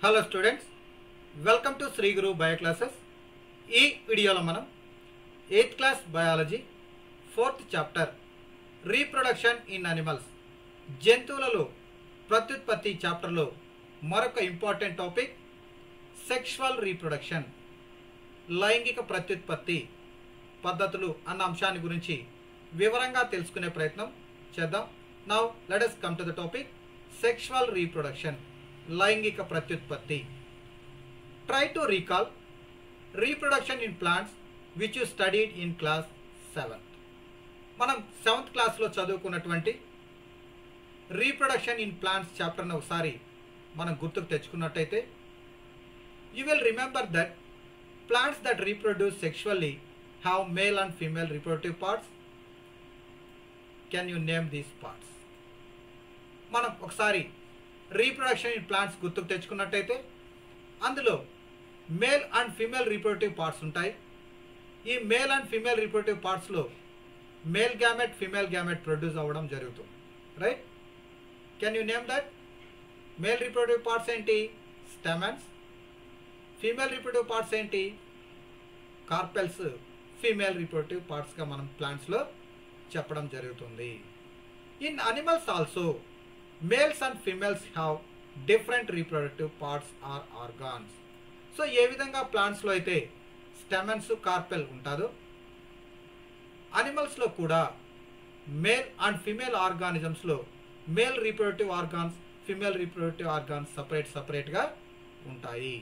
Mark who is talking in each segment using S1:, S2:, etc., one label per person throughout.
S1: Hello students, welcome to Shri Guru bio classes. ఈ వీడియోలో మనం 8th class biology 4th chapter reproduction in animals, జంతువులలో ప్రత్యుత్పత్తి చాప్టర్లో మరొక ఇంపార్టెంట్ టాపిక్ సెక్షువల్ రీప్రొడక్షన్, లైంగిక ప్రత్యుత్పత్తి పద్ధతులు అన్న అంశాన్ని గురించి వివరంగా తెలుసుకునే ప్రయత్నం చేద్దాం. Now let us come to the topic sexual reproduction, లైంగిక ప్రత్యుత్పత్తి. Try to recall reproduction in plants which you studied in class 7th. మనం 7th క్లాస్లో చదువుకున్నటువంటి రీప్రొడక్షన్ ఇన్ ప్లాంట్స్ చాప్టర్ని ఒకసారి మనం గుర్తుకు తెచ్చుకున్నట్టయితే you will remember that plants that reproduce sexually have male and female reproductive parts. Can you name these parts? మనం ఒకసారి reproduction in plants గుర్తుకు తెచ్చుకున్నట్టయితే అందులో male and female reproductive parts ఉంటాయి. ఈ మేల్ అండ్ ఫీమేల్ రీప్రొడక్టివ్ పార్ట్స్లో male gamete female gamete produce అవ్వడం జరుగుతుంది, right? Can you name that? Male reproductive parts ఏంటి? స్టెమన్స్. ఫీమేల్ రీప్రొడక్టివ్ పార్ట్స్ ఏంటి? కార్పెల్స్. ఫీమేల్ రీప్రొడక్టివ్ పార్ట్స్గా మనం ప్లాంట్స్లో చెప్పడం జరుగుతుంది. In animals also males and females have different reproductive parts or organs. So ఏ విధంగా ప్లాంట్స్లో అయితే స్టెమన్స్ కార్పెల్ ఉంటుందో అనిమల్స్లో కూడా male and female ఆర్గానిజమ్స్లో male reproductive organs female reproductive organs సపరేట్గా ఉంటాయి.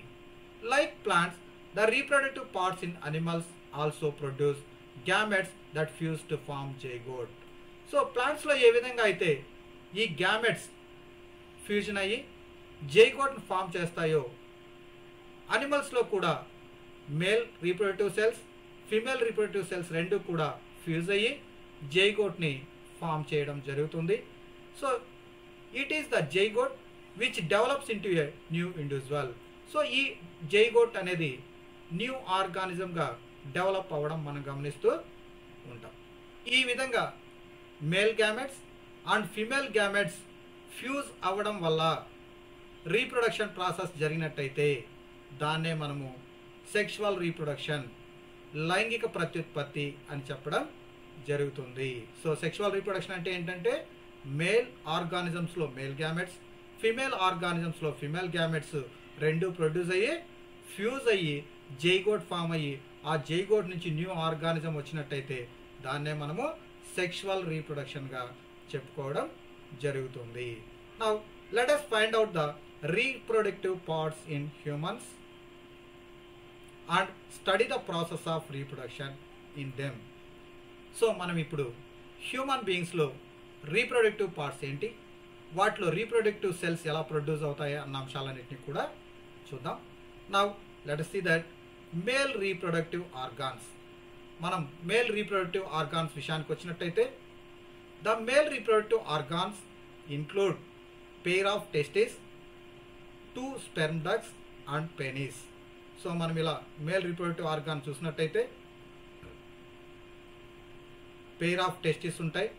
S1: Like plants, the reproductive parts in animals also produce gametes that fuse to form zygote. So ప్లాంట్స్లో ఏ విధంగా అయితే ఈ గ్యామెట్స్ ఫ్యూజన్ అయ్యి జైగోట్ను ఫామ్ చేస్తాయో అనిమల్స్లో కూడా male reproductive cells female reproductive cells రెండు కూడా ఫ్యూజ్ అయ్యి జైగోట్ని ఫామ్ చేయడం జరుగుతుంది. So it is the zygote which develops into a new individual. So ఈ జైగోట్ అనేది న్యూ ఆర్గానిజంగా డెవలప్ అవ్వడం మనం గమనిస్తూ ఉంటాం. ఈ విధంగా male gametes and female gametes fuse అవ్వడం వల్ల రీప్రొడక్షన్ ప్రాసెస్ జరిగినట్టయితే దాన్నే మనము సెక్షువల్ రీప్రొడక్షన్, లైంగిక ప్రత్యుత్పత్తి అని చెప్పడం జరుగుతుంది. సో సెక్షువల్ రీప్రొడక్షన్ అంటే ఏంటంటే మేల్ ఆర్గానిజమ్స్లో మేల్ గ్యామెట్స్, ఫీమేల్ ఆర్గానిజమ్స్లో ఫీమేల్ గ్యామెట్స్ రెండు ప్రొడ్యూస్ అయ్యి ఫ్యూజ్ అయ్యి జైగోట్ ఫామ్ అయ్యి ఆ జైగోట్ నుంచి న్యూ ఆర్గానిజం వచ్చినట్టయితే దాన్నే మనము సెక్షువల్ రీప్రొడక్షన్గా చెప్పుకోవడం జరుగుతుంది. Now let us find out the reproductive parts in humans and study the process of reproduction in them. So మనం ఇప్పుడు హ్యూమన్ బీయింగ్స్లో రీప్రొడక్టివ్ పార్ట్స్ ఏంటి, వాటిలో రీప్రొడక్టివ్ సెల్స్ ఎలా ప్రొడ్యూస్ అవుతాయి అన్న అంశాలన్నింటినీ కూడా చూద్దాం. Now let us see that male reproductive organs. మనం మేల్ రీప్రొడక్టివ్ ఆర్గాన్స్ విషయానికి వచ్చినట్టయితే the male reproductive organs include pair of testes, 2 sperm ducts and penis. So మనం ఇలా మేల్ రీప్రొడక్టివ్ ఆర్గాన్ చూసినట్టయితే పేర్ ఆఫ్ టెస్టిస్ ఉంటాయి,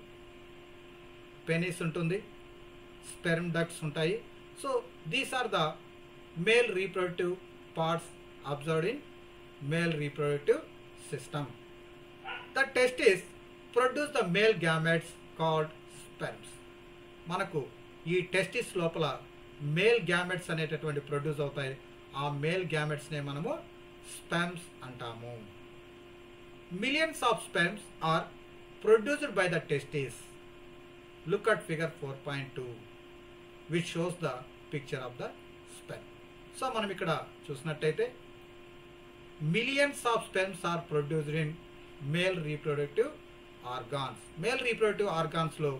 S1: పెనిస్ ఉంటుంది, sperm ducts ఉంటాయి. So these are the male reproductive parts observed in male reproductive system. The testis produce the male gametes called sperms. మనకు ఈ testis లోపల male gametes అనేటటువంటి produce అవుతాయి. ఆ మేల్ గ్యామెట్స్నే మనము స్పెర్మ్స్ అంటాము. Millions of sperms are produced by the testis. Look at figure 4.2 which shows the picture of the sperm. So మనం ఇక్కడ చూసినట్టయితే millions of sperms are produced in male reproductive organs. Male reproductive ఆర్గాన్స్లో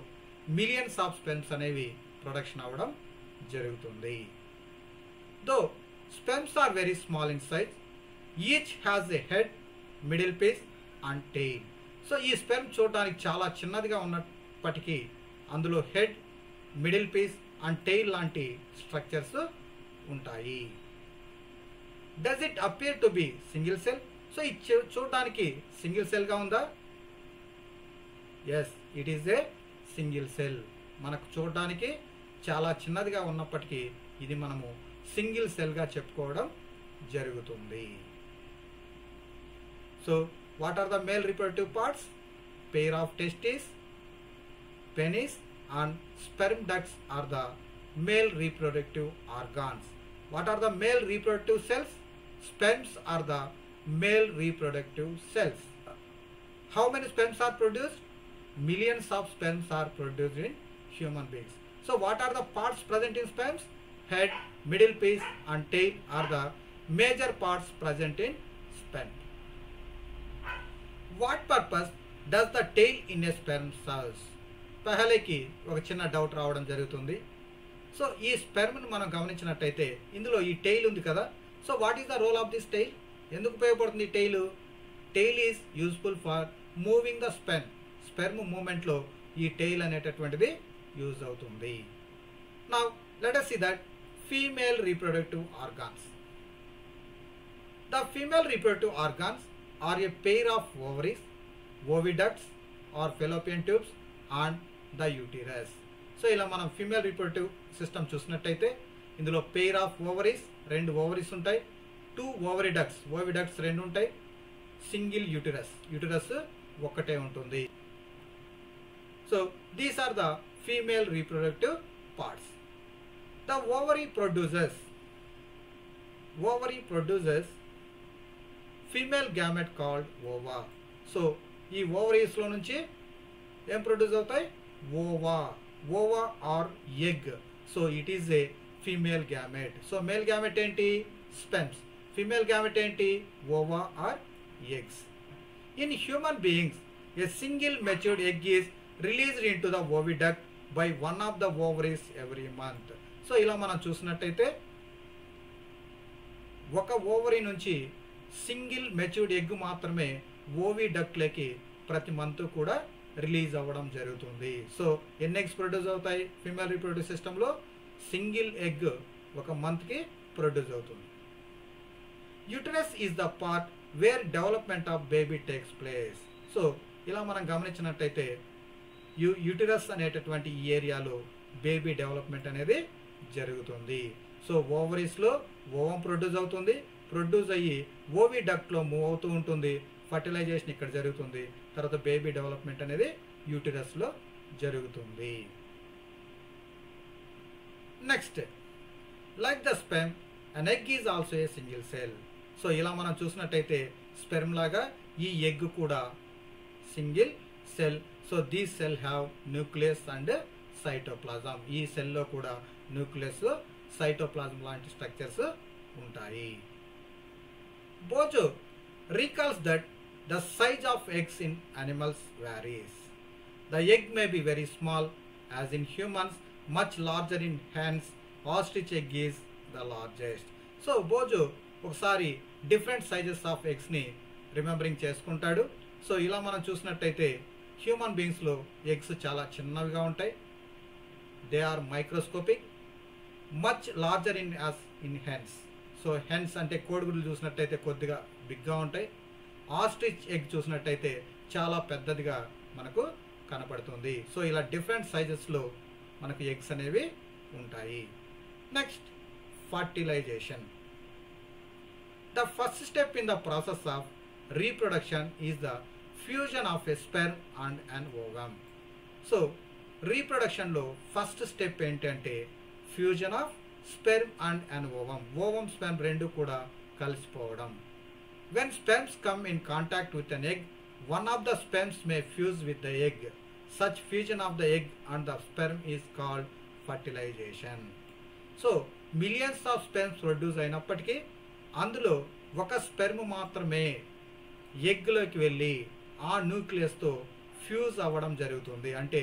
S1: millions of sperms అనేవి production అవ్వడం జరుగుతుంది. Though sperms are very small in size, each has a head, middle piece and tail. So ఈ sperm చూడడానికి చాలా చిన్నదిగా ఉన్నప్పటికీ అందులో head, middle piece and tail లాంటి స్ట్రక్చర్స్ ఉంటాయి. Does it appear to be single cell? So ఇది చూడడానికి సింగిల్ సెల్గా ఉందా? Yes, it is a single cell. మనకు చూడడానికి చాలా చిన్నదిగా ఉన్నప్పటికీ ఇది మనము సింగిల్ సెల్గా చెప్పుకోవడం జరుగుతుంది. So what are the male reproductive parts? Pair of testis, penis and sperm ducts are the male reproductive organs. What are the male reproductive cells? Sperms are the male reproductive cells. How many sperms are produced? Millions of sperms are produced in human beings. So what are the parts present in sperms? Head, middle piece and tail are the major parts present in sperm. What purpose does the tail in a sperm serve? పహలేకి ఒక చిన్న doubt రావడం జరుగుతుంది. So ఈ స్పెర్మ్ను మనం గమనించినట్టయితే ఇందులో ఈ tail ఉంది కదా. So what is the role of this tail? ఎందుకు ఉపయోగపడుతుంది tail? Tail is useful for moving the sperm. Sperm మూమెంట్లో ఈ టెయిల్ అనేటటువంటిది యూజ్ అవుతుంది. Now let us see that female reproductive organs. The female reproductive organs are a pair of ovaries, oviducts or fallopian tubes and the uterus. So ఇలా మనం female reproductive system చూసినట్టయితే ఇందులో pair of ovaries, 2 ovaries ఉంటాయి, 2 ఓవరిడక్ట్స్, ఓవిడక్ట్స్ 2 ఉంటాయి, single uterus ఒక్కటే ఉంటుంది. So these are the female reproductive parts. The ovary produces female gamete called ova. So ఈ ఓవరీస్లో నుంచి ఏం ప్రొడ్యూస్ అవుతాయి? Ova or egg. So it is a female gamete. So male gamete ఏంటి? స్పెర్మ్స్. ఫీమేల్ గ్యామెట్ ఏంటి? Ova or eggs. In human beings a single matured egg is released into the oviduct by one of the ovaries every month. So ఇలా మనం చూసినట్టయితే ఒక ovary నుంచి single matured egg మాత్రమే ఓవిడక్ట్లకి ప్రతి month కూడా release అవ్వడం జరుగుతుంది. సో ఎన్ని ఎగ్స్ ప్రొడ్యూస్ అవుతాయి ఫీమేల్ రీప్రొడక్టివ్ సిస్టంలో? సింగిల్ ఎగ్ ఒక మంత్కి ప్రొడ్యూస్ అవుతుంది. Uterus is the part where development of baby takes place. So ఇలా మనం గమనించినట్టయితే యూటరస్ అనేటటువంటి ఈ ఏరియాలో బేబీ డెవలప్మెంట్ అనేది జరుగుతుంది. సో ఓవరీస్లో ఓవం ప్రొడ్యూస్ అవుతుంది, ప్రొడ్యూస్ అయ్యి ఓవిడక్ట్లో మూవ్ అవుతూ ఉంటుంది, ఫర్టిలైజేషన్ ఇక్కడ జరుగుతుంది, తర్వాత బేబీ డెవలప్మెంట్ అనేది యూటరస్లో జరుగుతుంది. Next, like the sperm an egg is also a single cell. So ఇలా మనం చూసినట్టయితే స్పెర్మ్ లాగా ఈ ఎగ్ కూడా single cell. So these cell have nucleus and cytoplasm. ఈ సెల్లో కూడా న్యూక్లియస్, సైటోప్లాజం లాంటి స్ట్రక్చర్స్ ఉంటాయి. Boojho recalls that the size of eggs in animals varies. The egg may be very small, as in humans, much larger in hens. Ostrich egg is the largest. So Boojho ఒకసారి different sizes of ఎగ్స్ని remembering చేసుకుంటాడు. So ఇలా మనం చూసినట్టయితే human బీయింగ్స్లో eggs చాలా చిన్నవిగా ఉంటాయి. They are microscopic, much larger in hens. So hens అంటే కోడిగుడ్లు చూసినట్టయితే కొద్దిగా బిగ్గా ఉంటాయి. ఆస్ట్రిచ్ ఎగ్ చూసినట్టయితే చాలా పెద్దదిగా మనకు కనపడుతుంది. సో ఇలా డిఫరెంట్ సైజెస్లో మనకు ఎగ్స్ అనేవి ఉంటాయి. Next, fertilization. The first step in the process of reproduction is the fusion of a sperm and an ovum. So రీప్రొడక్షన్లో ఫస్ట్ స్టెప్ ఏంటంటే fusion of sperm and an ovum. Ovum sperm 2 కూడా కలిసిపోవడం. When sperms come in contact with an egg, one of the sperms may fuse with the egg. Such fusion of the egg and the sperm is called fertilization. So, millions of sperms produce అయినప్పటికీ అందులో ఒక sperm మాత్రమే ఎగ్లోకి వెళ్ళి ఆ న్యూక్లియస్తో fuse అవ్వడం జరుగుతుంది. అంటే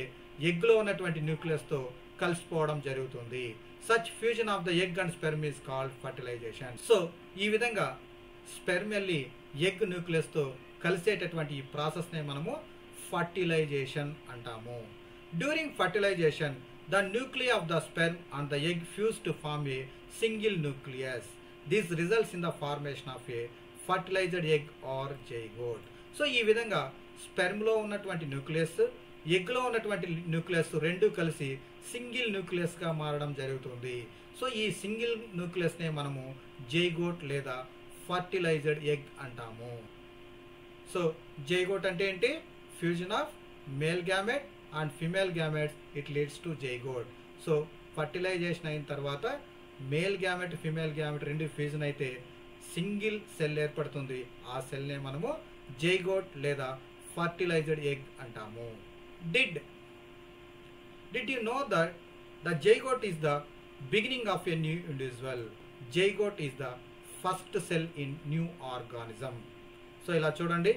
S1: ఎగ్లో ఉన్నటువంటి న్యూక్లియస్తో కలిసిపోవడం జరుగుతుంది. Such fusion of the egg and sperm is called fertilisation. So ఈ విధంగా స్పెర్మ్ వెళ్ళి ఎగ్ న్యూక్లియస్తో కలిసేటటువంటి ఈ ప్రాసెస్నే మనము ఫర్టిలైజేషన్ అంటాము. During fertilisation the nucleus of the sperm and the egg fuse to form a single nucleus. This results in the formation of a fertilised egg or zygote. So ఈ విధంగా స్పెర్మ్లో ఉన్నటువంటి nucleus, ఎగ్లో ఉన్నటువంటి nucleus 2 కలిసి single న్యూక్లియస్గా మారడం జరుగుతుంది. So ఈ single న్యూక్లియస్నే మనము zygote లేదా ఫర్టిలైజ్డ్ ఎగ్ అంటాము. సో జైగోట్ అంటే ఏంటి? Fusion of male gamete and female gametes, it leads to zygote. So fertilisation అయిన తర్వాత మేల్ గ్యామెట్ ఫిమేల్ గ్యామెట్ రెండు ఫ్యూజన్ అయితే సింగిల్ సెల్ ఏర్పడుతుంది. ఆ సెల్నే మనము జైగోట్ లేదా ఫర్టిలైజ్డ్ ఎగ్ అంటాము. Did you know that the zygote is the beginning of a new individual? Zygote is the first cell in new organism. So ఇలా చూడండి,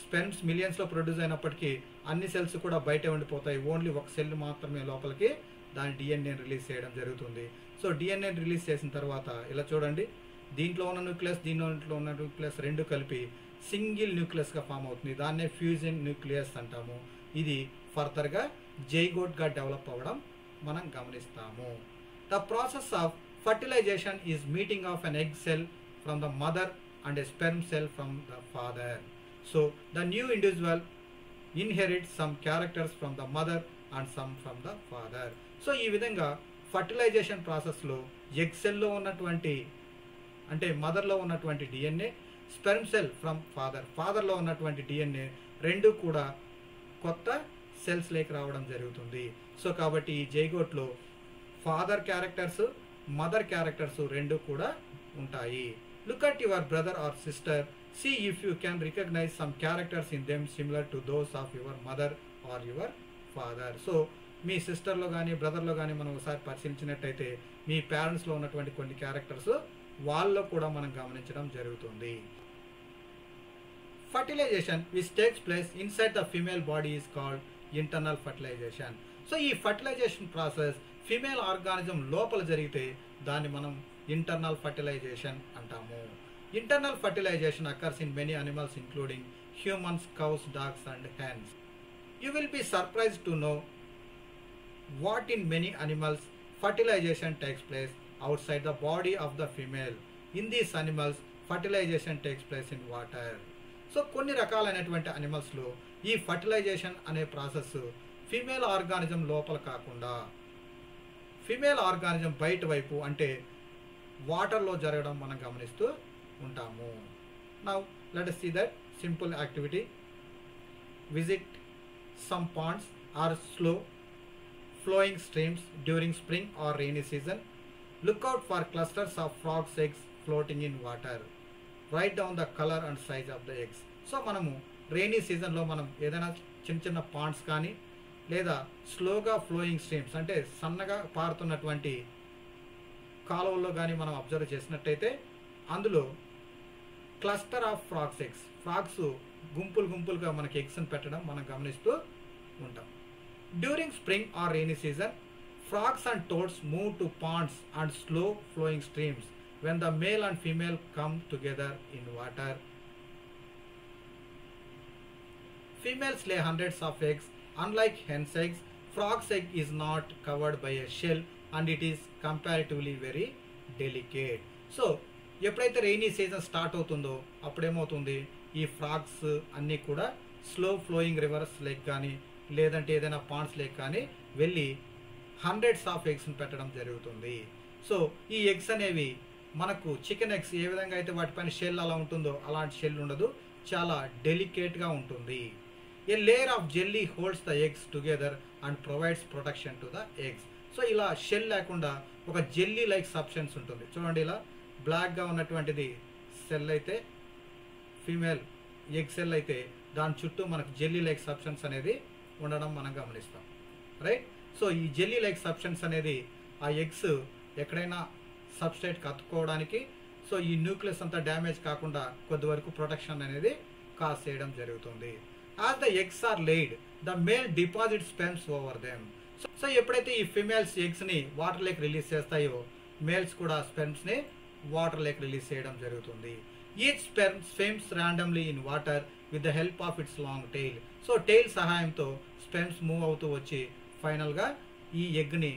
S1: స్పెర్మ్స్ మిలియన్స్లో ప్రొడ్యూస్ అయినప్పటికీ అన్ని సెల్స్ కూడా బయటే ఉండిపోతాయి. ఓన్లీ ఒక సెల్ మాత్రమే లోపలికి దాని డిఎన్ఏ రిలీజ్ చేయడం జరుగుతుంది. సో డిఎన్ఏ రిలీజ్ చేసిన తర్వాత ఇలా చూడండి, దీంట్లో ఉన్న న్యూక్లియస్ దీంట్లో ఉన్న న్యూక్లియస్ రెండు కలిపి సింగిల్ న్యూక్లియస్గా ఫామ్ అవుతుంది. దాన్నే ఫ్యూజన్ న్యూక్లియస్ అంటాము. ఇది ఫర్దర్గా జైగోట్గా డెవలప్ అవ్వడం మనం గమనిస్తాము. The process of fertilisation is meeting of an egg cell from the mother and a sperm cell from the father. So the new individual inherit some characters from the mother and some from the father. So ఈ విధంగా fertilisation ప్రాసెస్లో egg సెల్లో ఉన్నటువంటి అంటే మదర్లో ఉన్నటువంటి DNA, sperm cell from ఫాదర్లో ఉన్నటువంటి DNA రెండు కూడా కొత్త సెల్స్ లేక రావడం జరుగుతుంది. సో కాబట్టి ఈ జైగోట్లో ఫాదర్ క్యారెక్టర్స్ మదర్ క్యారెక్టర్స్ రెండు కూడా ఉంటాయి. Look at your brother or sister, see if you can recognize some characters in them similar to those of your mother or your father. So మీ సిస్టర్లో కానీ బ్రదర్లో కానీ మనం ఒకసారి పరిశీలించినట్టయితే మీ పేరెంట్స్లో ఉన్నటువంటి కొన్ని క్యారెక్టర్స్ వాళ్ళలో కూడా మనం గమనించడం జరుగుతుంది. Fertilisation which takes place inside the female body is called internal fertilisation. So ఈ ఫర్టిలైజేషన్ ప్రాసెస్ ఫీమేల్ ఆర్గానిజం లోపల జరిగితే దాన్ని మనం ఇంటర్నల్ ఫర్టిలైజేషన్ అంటాము. Internal fertilisation occurs in many animals including humans, cows, dogs and hens. You will be surprised to know what in many animals fertilization takes place outside the body of the female. In these animals fertilization takes place in water. So కొన్ని రకాలైనటువంటి అనిమల్స్లో ఈ fertilisation అనే process female organism లోపల కాకుండా female organism బయట వైపు అంటే వాటర్లో జరగడం మనం గమనిస్తూ ఉంటాము. Now let us see that simple activity. Visit some ponds or slow flowing streams during spring or rainy season. Look out for clusters of frogs' eggs floating in water. Write down the color and size of the eggs. So మనము rainy సీజన్లో మనం ఏదైనా చిన్న చిన్న Pond's కానీ లేదా స్లోగా flowing streams అంటే సన్నగా పారుతున్నటువంటి కాలువల్లో కానీ మనం అబ్జర్వ్ చేసినట్టయితే అందులో cluster of frogs eggs, frogs గుంపులుగా మనకి ఎగ్స్ని పెట్టడం మనం గమనిస్తూ ఉంటాం. During spring or rainy season, frogs and toads move to ponds and slow flowing streams when the male and female come together in water. Females lay hundreds of eggs. Unlike hen's eggs, frog's egg is not covered by a shell and it is comparatively very delicate. So ఎప్పుడైతే rainy season start అవుతుందో అప్పుడేమవుతుంది, ఈ frogs అన్నీ కూడా slow flowing reverse lake కానీ లేదంటే ఏదైనా Pond's lake కానీ వెళ్ళి హండ్రెడ్స్ ఆఫ్ ఎగ్స్ని పెట్టడం జరుగుతుంది. సో ఈ ఎగ్స్ అనేవి మనకు చికెన్ ఎగ్స్ ఏ విధంగా అయితే వాటిపైన షెల్ అలా ఉంటుందో అలాంటి షెల్ ఉండదు, చాలా డెలికేట్గా ఉంటుంది. A layer of jelly holds the eggs together and provides protection to the eggs. So ఇలా షెల్ లేకుండా ఒక జెల్లీ లైక్ సబ్స్టెన్స్ ఉంటుంది. చూడండి, ఇలా బ్లాక్గా ఉన్నటువంటిది సెల్ అయితే ఫీమేల్ ఎగ్ సెల్ అయితే దాని చుట్టూ మనకు జెల్లీ లైక్ సబ్స్టెన్స్ అనేది ఉండడం మనం గమనిస్తాం. రైట్. సో ఈ జెల్లీ లైక్ సబ్స్టెన్స్ అనేది ఆ ఎగ్స్ ఎక్కడైనా సబ్స్ట్రేట్కి అతుక్కోవడానికి సో ఈ న్యూక్లియస్ అంతా డ్యామేజ్ కాకుండా కొద్ది వరకు ప్రొటెక్షన్ అనేది కాజ్ చేయడం జరుగుతుంది. As the eggs are laid the male deposit sperms over them. So ఎప్పుడైతే ఈ ఫిమేల్స్ ఎగ్స్ని వాటర్ లేక్ రిలీజ్ చేస్తాయో మేల్స్ కూడా స్పెర్మ్స్ని వాటర్ లేక్ రిలీజ్ చేయడం జరుగుతుంది. Each sperm swims randomly in water with the help of its long tail. So tail సహాయంతో sperms move అవుతూ వచ్చి ఫైనల్గా ఈ ఎగ్ని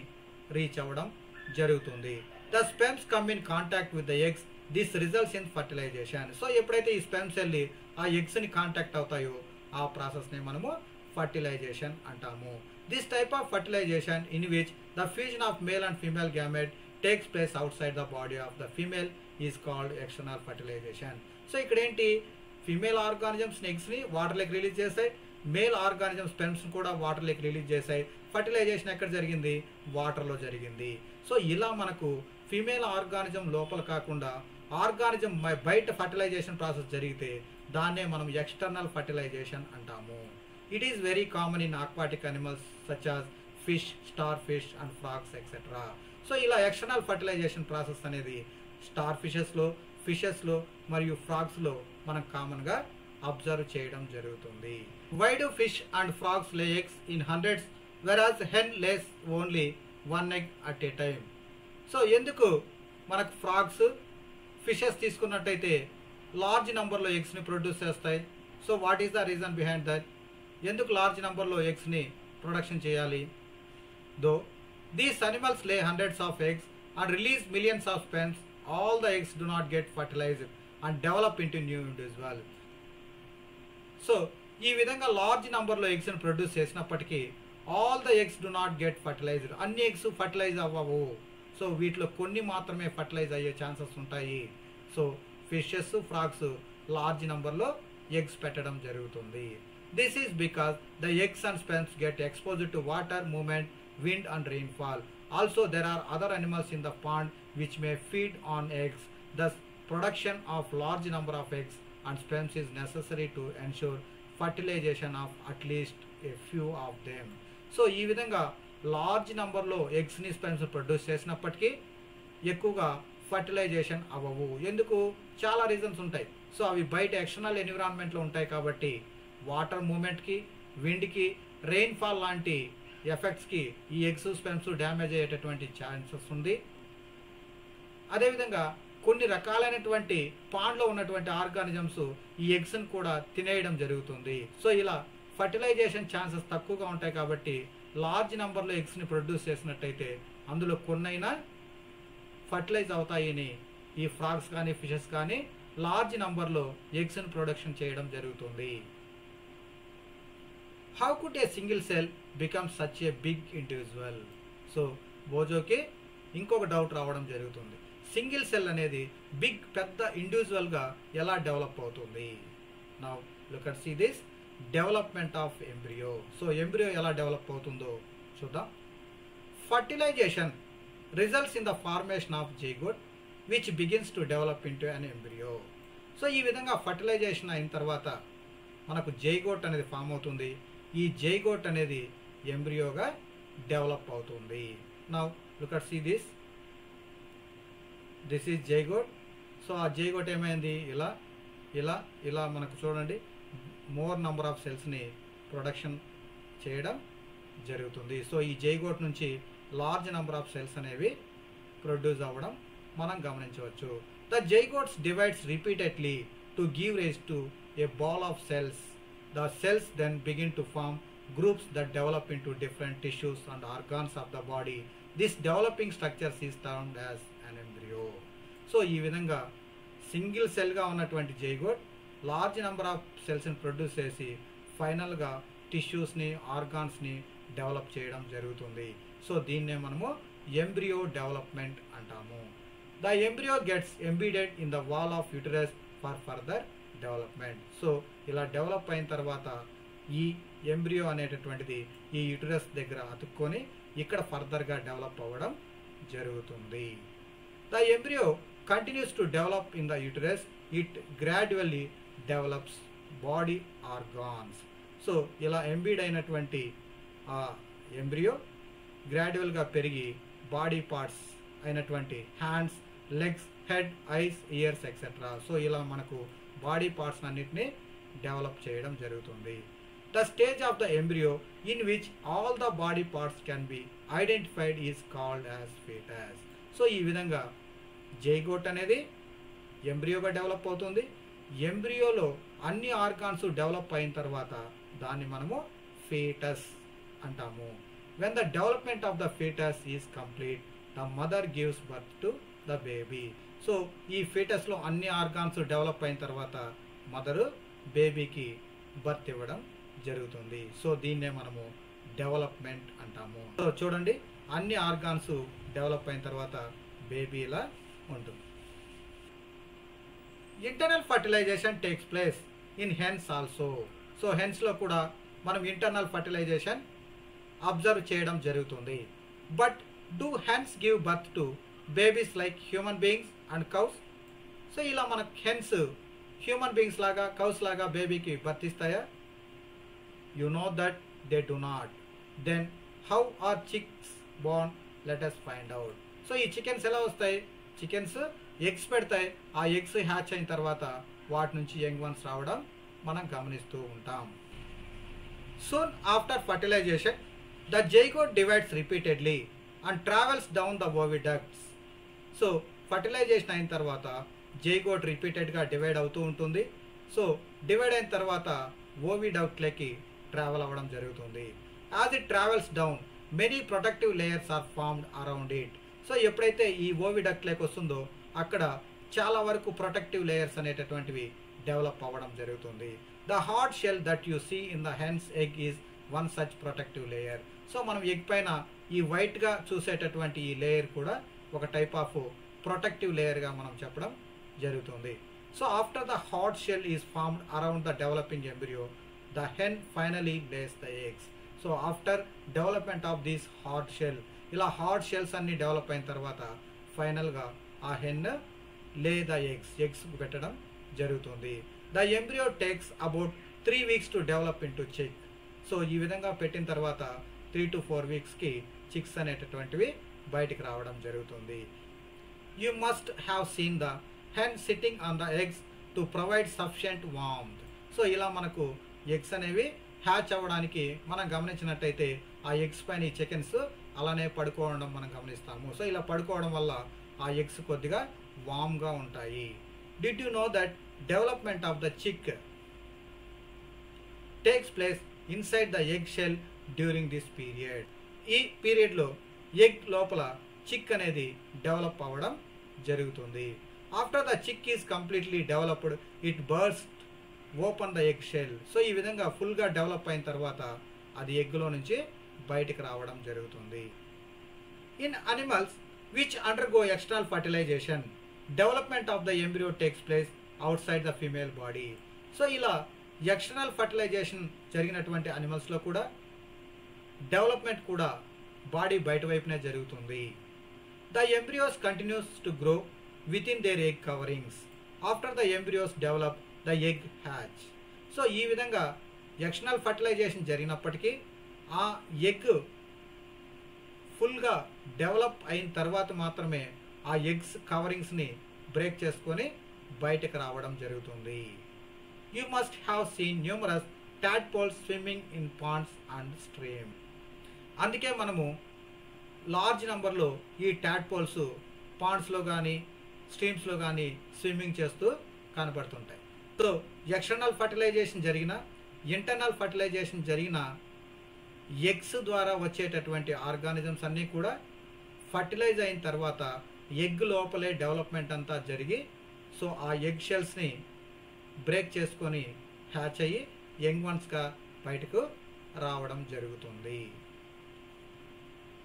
S1: రీచ్ అవ్వడం జరుగుతుంది. The sperms come in contact with the eggs, this results in fertilisation. So ఎప్పుడైతే ఈ స్పెర్మ్స్ వెళ్ళి ఆ ఎగ్స్ని కాంటాక్ట్ అవుతాయో ఆ ప్రాసెస్ని మనము ఫర్టిలైజేషన్ అంటాము. This type of fertilisation in which the fusion of male and female gamete takes place outside the body of the female is called external fertilization. So ఇక్కడ ఏంటి, ఫీమేల్ ఆర్గానిజమ్స్ ఎగ్స్ని వాటర్లోకి రిలీజ్ చేస్తాయి, మేల్ ఆర్గానిజం స్పెర్మ్స్ని కూడా వాటర్లోకి release చేశాయి. Fertilisation ఎక్కడ జరిగింది, వాటర్లో జరిగింది. సో ఇలా మనకు ఫీమేల్ ఆర్గానిజం లోపల కాకుండా ఆర్గానిజం బయట ఫర్టిలైజేషన్ ప్రాసెస్ జరిగితే దాన్నే మనం ఎక్స్టర్నల్ ఫర్టిలైజేషన్ అంటాము. It is very common in aquatic animals such as fish, star fish and frogs etcetera. So ఇలా ఎక్స్టర్నల్ ఫర్టిలైజేషన్ ప్రాసెస్ అనేది స్టార్ ఫిషెస్లో, ఫిషెస్లో మరియు ఫ్రాగ్స్లో మనం కామన్గా అబ్జర్వ్ చేయడం జరుగుతుంది. Why do fish and frogs lay eggs in hundreds whereas hen lays only 1 egg at a time? So ఎందుకు మనకు ఫ్రాగ్స్, ఫిషెస్ తీసుకున్నట్టయితే లార్జ్ నెంబర్లో ఎగ్స్ని ప్రొడ్యూస్ చేస్తాయి? So what is the reason behind that? ఎందుకు లార్జ్ నెంబర్లో ఎగ్స్ని ప్రొడక్షన్ చేయాలి? దో దీస్ అనిమల్స్ లే hundreds of eggs and release millions of sperms, all the eggs do not get fertilised and develop into new individual. So ఈ విధంగా large నెంబర్లో ఎగ్స్ని produce చేసినప్పటికీ all the eggs do not get fertilised, అన్ని eggs fertilise అవ్వవు. So వీటిలో కొన్ని మాత్రమే ఫర్టిలైజ్ అయ్యే ఛాన్సెస్ ఉంటాయి. సో ఫిషెస్, ఫ్రాగ్స్ లార్జ్ నెంబర్లో ఎగ్స్ పెట్టడం జరుగుతుంది. This is because the eggs and sperms get exposed to water movement, wind and rainfall. Also there are other animals in the pond which may feed on eggs. Thus production of large number of eggs and sperms is necessary to ensure fertilization of at least a few of them. So ఈ విధంగా large నెంబర్లో ఎగ్స్ని, sperms produce చేసినప్పటికీ ఎక్కువగా fertilisation అవ్వవు. ఎందుకు? చాలా reasons ఉంటాయి. సో అవి బయట ఎక్స్టర్నల్ ఎన్విరాన్మెంట్లో ఉంటాయి కాబట్టి వాటర్ మూమెంట్కి, విండ్కి, రెయిన్ఫాల్ లాంటి ఎఫెక్ట్స్కి ఈ ఎగ్స్, స్పెర్మ్స్ డ్యామేజ్ అయ్యేటటువంటి ఛాన్సెస్ ఉంది. అదేవిధంగా కొన్ని రకాలైనటువంటి పాండ్లో ఉన్నటువంటి ఆర్గానిజమ్స్ ఈ ఎగ్స్ని కూడా తినేయడం జరుగుతుంది. సో ఇలా ఫర్టిలైజేషన్ ఛాన్సెస్ తక్కువగా ఉంటాయి కాబట్టి లార్జ్ నెంబర్లో ఎగ్స్ని ప్రొడ్యూస్ చేసినట్టయితే అందులో కొన్నైనా ఫర్టిలైజ్ అవుతాయని ఈ ఫ్రాగ్స్ కానీ, ఫిషెస్ కానీ లార్జ్ నెంబర్లో ఎగ్స్ని ప్రొడక్షన్ చేయడం జరుగుతుంది. How could a single cell become such a big individual? So బోజోకి ఇంకొక డౌట్ రావడం జరుగుతుంది. సింగిల్ సెల్ అనేది పెద్ద ఇండివిజువల్గా ఎలా డెవలప్ అవుతుంది? Now look at see this development of embryo. So embryo ఎలా డెవలప్ అవుతుందో చూద్దాం. Fertilisation results in the formation of zygote which begins to develop into an embryo. So ఈ విధంగా ఫర్టిలైజేషన్ అయిన తర్వాత మనకు జైగోట్ అనేది ఫామ్ అవుతుంది. ఈ జైగోట్ అనేది ఎంబ్రియోగా డెవలప్ అవుతుంది. Now look at see this is zygote. So ఆ జైగోట్ ఏమైంది, ఇలా ఇలా ఇలా మనకు చూడండి మోర్ నంబర్ ఆఫ్ సెల్స్ని ప్రొడక్షన్ చేయడం జరుగుతుంది. సో ఈ జైగోట్ నుంచి లార్జ్ నెంబర్ ఆఫ్ సెల్స్ అనేవి ప్రొడ్యూస్ అవ్వడం మనం గమనించవచ్చు. The zygotes divides repeatedly to give rise to a ball of cells. The cells then begin to form groups that develop into different tissues and organs of the body. This developing structure is termed as an embryo. So ఈ విధంగా single సెల్గా ఉన్నటువంటి zygote large number of సెల్స్ని produce చేసి ఫైనల్గా టిష్యూస్ని, ఆర్గాన్స్ని develop చేయడం జరుగుతుంది. So దీన్నే మనము ఎంబ్రియో డెవలప్మెంట్ అంటాము. The embryo gets embedded in the wall of uterus for further development. So ఇలా డెవలప్ అయిన తర్వాత ఈ ఎంబ్రియో అనేటటువంటిది ఈ యూటరస్ దగ్గర అతుక్కొని ఇక్కడ ఫర్దర్గా డెవలప్ అవ్వడం జరుగుతుంది. The embryo continues to develop in the uterus. It gradually develops body organs. So ఇలా ఎంబీడ్ అయినటువంటి ఆ ఎంబ్రియో గ్రాడ్యువల్గా పెరిగి బాడీ పార్ట్స్ అయినటువంటి hands, legs, head, ice, years etcetera. So ఇలా మనకు బాడీ పార్ట్స్ అన్నిటినీ డెవలప్ చేయడం జరుగుతుంది. The stage of the embryo in which all the body parts can be identified is called as foetus. So ఈ విధంగా zygote అనేది ఎంబ్రియోగా డెవలప్ అవుతుంది. ఎంబ్రియోలో అన్ని ఆర్గాన్స్ డెవలప్ అయిన తర్వాత దాన్ని మనము ఫీటస్ అంటాము. When the development of the foetus is complete the mother gives birth to the baby. So ఈ ఫీటస్లో అన్ని ఆర్గాన్స్ డెవలప్ అయిన తర్వాత మదరు బేబీకి బర్త్ ఇవ్వడం జరుగుతుంది. సో దీన్నే మనము డెవలప్మెంట్ అంటాము. సో చూడండి అన్ని ఆర్గాన్స్ డెవలప్ అయిన తర్వాత బేబీ ఇలా ఉంటుంది. Internal fertilization takes place in hens also. So హెన్స్లో కూడా మనం ఇంటర్నల్ ఫర్టిలైజేషన్ అబ్జర్వ్ చేయడం జరుగుతుంది. But do hens give birth to babies like human beings and cows? So ఇలా మన హెన్స్ హ్యూమన్ బీయింగ్స్ లాగా కౌస్ లాగా బేబీకి బర్త్ ఇస్తాయా? You know that they do not. Then how are chicks born? Let us find out. So ఈ chickens ఎలా వస్తాయి? Chickens eggs పెడతాయి. ఆ ఎగ్స్ హ్యాచ్ అయిన తర్వాత వాటి నుంచి యంగ్ వన్స్ రావడం మనం గమనిస్తూ ఉంటాం. Soon after fertilization the zygote divides repeatedly and travels down the oviducts. So fertilisation అయిన తర్వాత జైగోట్ రిపీటెడ్గా డివైడ్ అవుతూ ఉంటుంది. సో డివైడ్ అయిన తర్వాత ఓవిడక్ట్లకి ట్రావెల్ అవ్వడం జరుగుతుంది. As it travels down many protective layers are formed around it. So ఎప్పుడైతే ఈ ఓవిడక్ట్లోకి వస్తుందో అక్కడ చాలా వరకు ప్రొటెక్టివ్ లేయర్స్ అనేటటువంటివి డెవలప్ అవ్వడం జరుగుతుంది. The hard shell that you see in the hen's egg is one such protective layer. So మనం ఎగ్ పైన ఈ వైట్గా చూసేటటువంటి ఈ లేయర్ కూడా ఒక టైప్ ఆఫ్ ప్రొటెక్టివ్ లేయర్గా మనం చెప్పడం జరుగుతుంది. So after the hard shell is formed around the developing embryo the hen finally lays the eggs. So after development of this hard shell, ఇలా హార్డ్ షెల్స్ అన్ని డెవలప్ అయిన తర్వాత ఫైనల్గా ఆ హెన్ లే ద ఎగ్స్ పెట్టడం జరుగుతుంది. The embryo takes about 3 weeks to develop into chick. So ఈ విధంగా పెట్టిన తర్వాత 3 to 4 weeksకి చిక్స్ అనేటటువంటివి బయటికి రావడం జరుగుతుంది. You must have seen the hen sitting on the eggs to provide sufficient warmth. So ఇలా మనకు ఎగ్స్ అనేవి హ్యాచ్ అవ్వడానికి మనం గమనించినట్టయితే ఆ ఎగ్స్ పైన ఈ చికెన్స్ అలానే పడుకోవడం మనం గమనిస్తాము. సో ఇలా పడుకోవడం వల్ల ఆ ఎగ్స్ కొద్దిగా వామ్గా ఉంటాయి. Did you know that development of the chick takes place inside the egg shell during this period? ఈ పీరియడ్లో ఎగ్ లోపల చిక్ అనేది డెవలప్ అవ్వడం జరుగుతుంది. After the chick is completely developed it burst open the egg shell. So ఈ విధంగా ఫుల్గా develop అయిన తర్వాత అది ఎగ్లో నుంచి బయటికి రావడం జరుగుతుంది. In animals which undergo external fertilisation development of the embryo takes place outside the female body. So ఇలా ఎక్స్టర్నల్ ఫర్టిలైజేషన్ జరిగినటువంటి అనిమల్స్లో కూడా డెవలప్మెంట్ కూడా బాడీ బయట వైపునే జరుగుతుంది. The embryos continues to grow within their egg coverings. After the embryos develop the egg hatch. So ఈ విధంగా ఎక్స్టర్నల్ ఫర్టిలైజేషన్ జరిగినప్పటికీ ఆ ఎగ్ ఫుల్గా డెవలప్ అయిన తర్వాత మాత్రమే ఆ ఎగ్స్ కవరింగ్స్ని బ్రేక్ చేసుకొని బయటకు రావడం జరుగుతుంది. You must have seen numerous tadpoles swimming in Pond's and stream. అందుకే మనము లార్జ్ నెంబర్లో ఈ టాడ్పోల్స్ పాండ్స్లో కానీ స్ట్రీమ్స్లో కానీ స్విమ్మింగ్ చేస్తూ కనబడుతుంటాయి. సో ఎక్స్టర్నల్ ఫర్టిలైజేషన్ జరిగిన ఇంటర్నల్ ఫర్టిలైజేషన్ జరిగిన ఎగ్స్ ద్వారా వచ్చేటటువంటి ఆర్గానిజమ్స్ అన్నీ కూడా ఫర్టిలైజ్ అయిన తర్వాత ఎగ్ లోపలే డెవలప్మెంట్ అంతా జరిగి సో ఆ ఎగ్ షెల్స్ని బ్రేక్ చేసుకొని హ్యాచ్ అయ్యి యంగ్ వన్స్గా బయటకు రావడం జరుగుతుంది.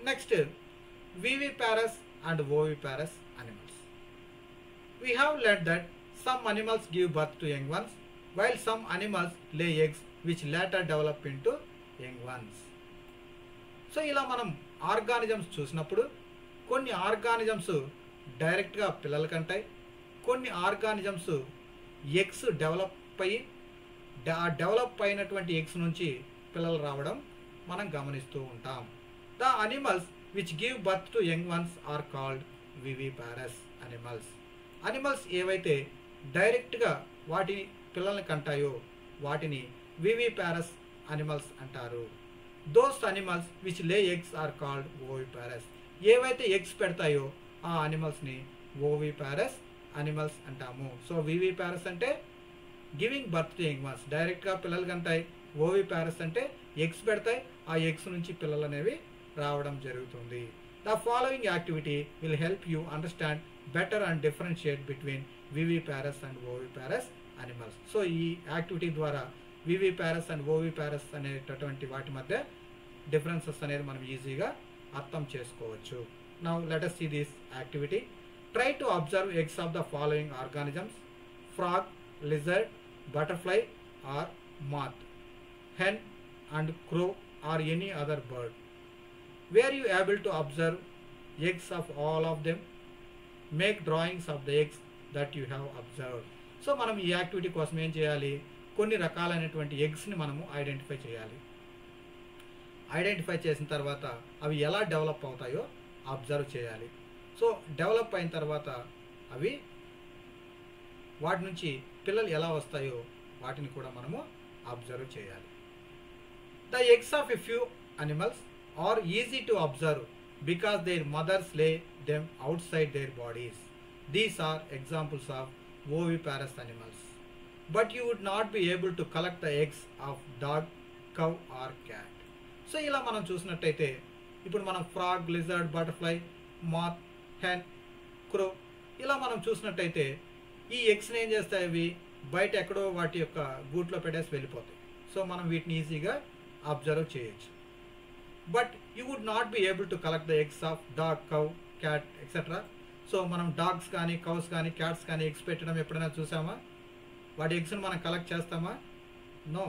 S1: Next viviparous and oviparous animals. We have learned that some animals give birth to young ones while some animals lay eggs which later develop into young ones. So ఇలా మనం organisms చూసినప్పుడు కొన్ని organisms డైరెక్ట్గా పిల్లలు కంటాయి, కొన్ని ఆర్గానిజమ్స్ ఎగ్స్ డెవలప్ అయ్యి ఆ develop అయినటువంటి ఎగ్స్ నుంచి పిల్లలు రావడం మనం గమనిస్తూ ఉంటాం. The animals which give birth to young ones are called viviparous animals. Animals ఏవైతే డైరెక్ట్గా వాటి పిల్లల్ని కంటాయో వాటిని వివిపారస్ అనిమల్స్ అంటారు. Those animals which lay eggs are called oviparous. ఏవైతే ఎగ్స్ పెడతాయో ఆ అనిమల్స్ని ఓవిపారస్ అనిమల్స్ అంటాము. సో వివిపారస్ అంటే giving birth to young once, డైరెక్ట్గా పిల్లలు కంటాయి. ఓవిపారస్ అంటే ఎగ్స్ పెడతాయి, ఆ ఎగ్స్ నుంచి పిల్లలు అనేవి రావడం జరుగుతుంది. The following activity will help you understand better and differentiate between viviparous and oviparous animals. So ఈ యాక్టివిటీ ద్వారా వివిపారస్ అండ్ ఓవిపారస్ అనేటటువంటి వాటి మధ్య డిఫరెన్సెస్ అనేది మనం ఈజీగా అర్థం చేసుకోవచ్చు. Now let us see this activity. Try to observe eggs of the following organisms: frog, lizard, butterfly or moth, hen and crow or any other bird. Were you able to observe eggs of all of them? Make drawings of the eggs that you have observed. So మనం ఈ activity కోసం ఏం చేయాలి, కొన్ని రకాలైనటువంటి ఎగ్స్ని మనము identify చేయాలి. ఐడెంటిఫై చేసిన తర్వాత అవి ఎలా డెవలప్ అవుతాయో అబ్జర్వ్ చేయాలి. సో డెవలప్ అయిన తర్వాత అవి వాటి నుంచి పిల్లలు ఎలా వస్తాయో వాటిని కూడా మనము అబ్జర్వ్ చేయాలి. The eggs of a few animals are easy to observe because their mothers lay them outside their bodies. These are examples of oviparous animals. But you would not be able to collect the eggs of dog, cow or cat. So ఇలా మనం చూసినట్టయితే ఇప్పుడు మనం frog, lizard, butterfly, మాత్, hen, క్రో ఇలా మనం చూసినట్టయితే ఈ ఎగ్స్ని ఏం చేస్తాయి, అవి బయట ఎక్కడో వాటి యొక్క గూట్లో పెట్టేసి వెళ్ళిపోతాయి. సో మనం వీటిని ఈజీగా అబ్జర్వ్ చేయొచ్చు. But you would not be able to collect the eggs of dog, cow, cat etcetera. So మనం డాగ్స్ కానీ, కౌస్ కానీ, క్యాట్స్ కానీ ఎగ్స్ పెట్టడం ఎప్పుడైనా చూసామా? వాటి ఎగ్స్ని మనం కలెక్ట్ చేస్తామా? No.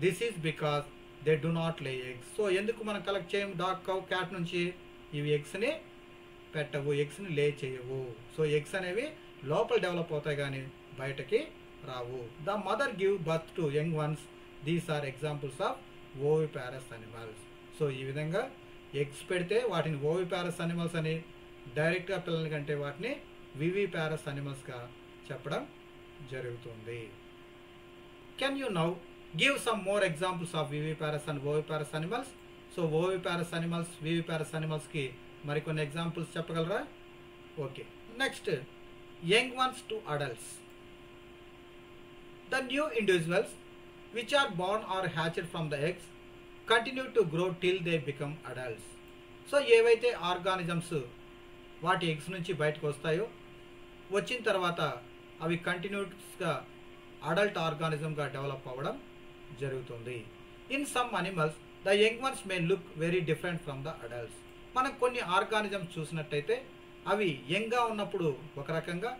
S1: This is because they do not lay eggs. So ఎందుకు మనం కలెక్ట్ చేయము డాగ్, కౌ, క్యాట్ నుంచి? ఇవి ఎగ్స్ని పెట్టవు, ఎగ్స్ని లే చేయవు. సో ఎగ్స్ అనేవి లోపల డెవలప్ అవుతాయి కానీ బయటకి రావు. The mother give birth to young ones. These are examples of oviparous animals. So ఈ విధంగా ఎగ్స్ పెడితే వాటిని ఓవిపారస్ అనిమల్స్ అని, డైరెక్ట్గా పిల్లల కంటే వాటిని వివిపారస్ అనిమల్స్గా చెప్పడం జరుగుతుంది. Can you now give some more examples of viviparous and oviparous animals? So oviparous animals, viviparous అనిమల్స్కి మరికొన్ని ఎగ్జాంపుల్స్ చెప్పగలరా? Okay. Next, young ones to adults. The new individuals which are born or hatched from the eggs continue to grow till they become adults. So ఏవైతే organisms వాటి eggs నుంచి బయటకు వస్తాయో, వచ్చిన తర్వాత అవి కంటిన్యూస్గా అడల్ట్ ఆర్గానిజంగా డెవలప్ అవ్వడం జరుగుతుంది. In some animals the young ones may look very different from the adults. మనం కొన్ని ఆర్గానిజమ్స్ చూసినట్టయితే అవి యంగ్గా ఉన్నప్పుడు ఒక రకంగా,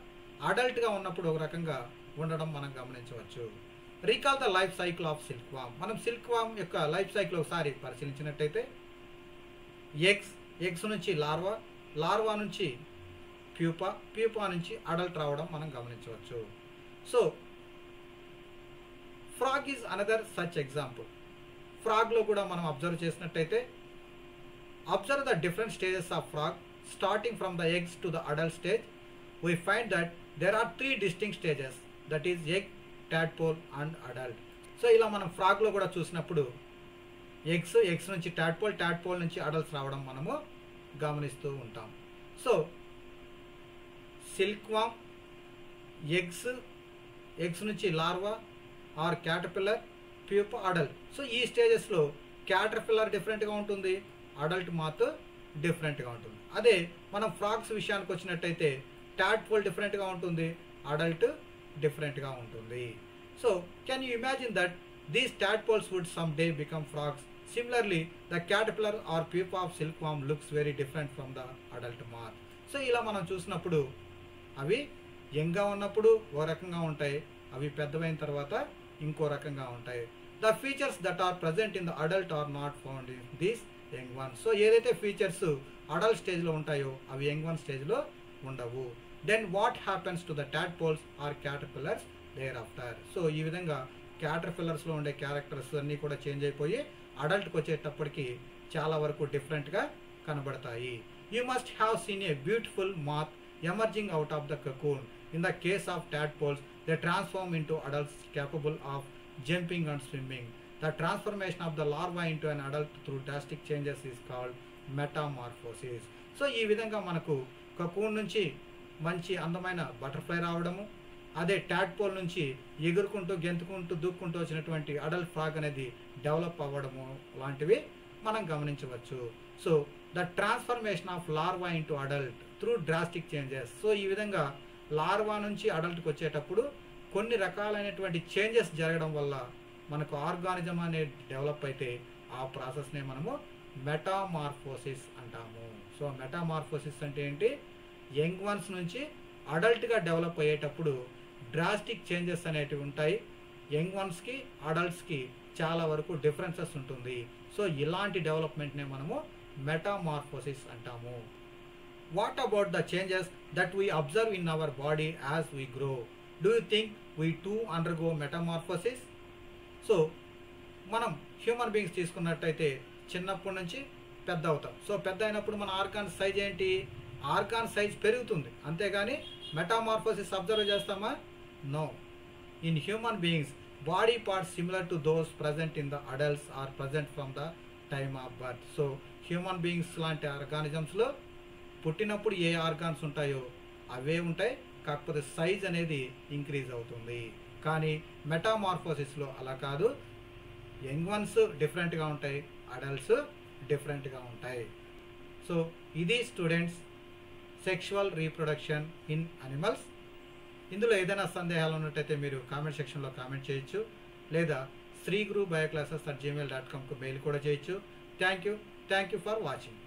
S1: అడల్ట్గా ఉన్నప్పుడు ఒక రకంగా ఉండడం మనం గమనించవచ్చు. Recall the life cycle of silk worm. మనం సిల్క్ వామ్ యొక్క లైఫ్ సైకిల్ ఒకసారి పరిశీలించినట్టయితే ఎగ్స్ నుంచి లార్వా, లార్వా నుంచి ప్యూపా, ప్యూపా నుంచి అడల్ట్ రావడం మనం గమనించవచ్చు. So frog is another such example. ఫ్రాగ్లో కూడా మనం అబ్జర్వ్ చేసినట్టయితే, observe the different stages of frog starting from the eggs to the adult stage. We find that there are 3 distinct stages, that is egg, tadpole and adult. So ఇలా మనం ఫ్రాగ్లో కూడా చూసినప్పుడు eggs నుంచి tadpole, tadpole నుంచి adults రావడం మనము గమనిస్తూ ఉంటాం. సో సిల్క్ వామ్, ఎగ్స్ నుంచి larva or caterpillar, pupa, adult. So ఈ స్టేజెస్లో క్యాటర్పిల్లర్ డిఫరెంట్గా ఉంటుంది, అడల్ట్ మాత్ డిఫరెంట్గా ఉంటుంది. అదే మనం ఫ్రాగ్స్ విషయానికి వచ్చినట్టయితే టాడ్పోల్ డిఫరెంట్గా ఉంటుంది, అడల్ట్ డిఫరెంట్గా ఉంటుంది. So can you imagine that these tadpoles would someday become frogs? Similarly, the caterpillar or pupa of silkworm looks very different from the adult moth. So ఇలా మనం చూసినప్పుడు అవి యంగ్గా ఉన్నప్పుడు ఓ రకంగా ఉంటాయి, అవి పెద్దవైన తర్వాత ఇంకో రకంగా ఉంటాయి. The features that are present in the adult are not found in these young one. So ఏదైతే ఫీచర్స్ అడల్ట్ స్టేజ్లో ఉంటాయో అవి యంగ్ వన్ స్టేజ్లో ఉండవు. Then what happens to the tadpoles or caterpillars thereafter. So ఈ విధంగా క్యాటర్పిల్లర్స్లో ఉండే characters అన్నీ కూడా చేంజ్ అయిపోయి అడల్ట్కి వచ్చేటప్పటికి చాలా వరకు డిఫరెంట్గా కనబడతాయి. You must have seen a beautiful math emerging out of the cocoon. In the case of tadpoles, they transform into adults capable of jumping and swimming. The transformation of the larva into an adult through drastic changes is called metamorphosis. So ఈ విధంగా మనకు cocoon నుంచి మంచి అందమైన butterfly రావడము, అదే tadpole నుంచి ఎగురుకుంటూ, గెంతుకుంటూ, దూక్కుంటూ వచ్చినటువంటి అడల్ట్ ఫ్రాగ్ అనేది డెవలప్ అవ్వడము లాంటివి మనం గమనించవచ్చు. So the transformation of larva into adult through drastic changes. So ఈ విధంగా లార్వా నుంచి అడల్ట్కి వచ్చేటప్పుడు కొన్ని రకాలైనటువంటి చేంజెస్ జరగడం వల్ల మనకు ఆర్గానిజం అనేది డెవలప్ అయితే ఆ ప్రాసెస్నే మనము మెటామార్ఫోసిస్ అంటాము. సో మెటామార్ఫోసిస్ అంటే ఏంటి? యంగ్ వన్స్ నుంచి అడల్ట్గా డెవలప్ అయ్యేటప్పుడు డ్రాస్టిక్ చేంజెస్ అనేటివి ఉంటాయి. యంగ్ వన్స్కి అడల్ట్స్కి చాలా వరకు డిఫరెన్సెస్ ఉంటుంది. సో ఇలాంటి డెవలప్మెంట్నే మనము మెటామార్ఫోసిస్ అంటాము. What about the changes that we observe in our body as we grow? Do you think we too undergo metamorphosis? So మనం హ్యూమన్ బీయింగ్స్ తీసుకున్నట్టయితే చిన్నప్పటి నుంచి పెద్ద అవుతాం. సో పెద్ద అయినప్పుడు మన ఆర్గాన్ సైజ్ ఏంటి? ఆర్గాన్ సైజ్ పెరుగుతుంది, అంతేగాని మెటామార్ఫోసిస్ అబ్జర్వ్ చేస్తామా? No. In human beings body parts similar to those present in the adults are present from the time of birth. So human beings లాంటి ఆర్గానిజమ్స్లో పుట్టినప్పుడు ఏ ఆర్గాన్స్ ఉంటాయో అవే ఉంటాయి, కాకపోతే సైజ్ అనేది ఇంక్రీజ్ అవుతుంది. కానీ మెటామార్ఫోసిస్లో అలా కాదు. యంగ్ వన్స్ డిఫరెంట్గా ఉంటాయి, అడల్ట్స్ డిఫరెంట్గా ఉంటాయి. సో ఇది students sexual reproduction in animals. ఇందులో ఏదైనా సందేహాలు ఉన్నట్టయితే మీరు కామెంట్ సెక్షన్లో కామెంట్ చేయొచ్చు, లేదా శ్రీగురు బయోక్లాసెస్@gmail.comకు మెయిల్ కూడా చేయొచ్చు. Thank you for watching.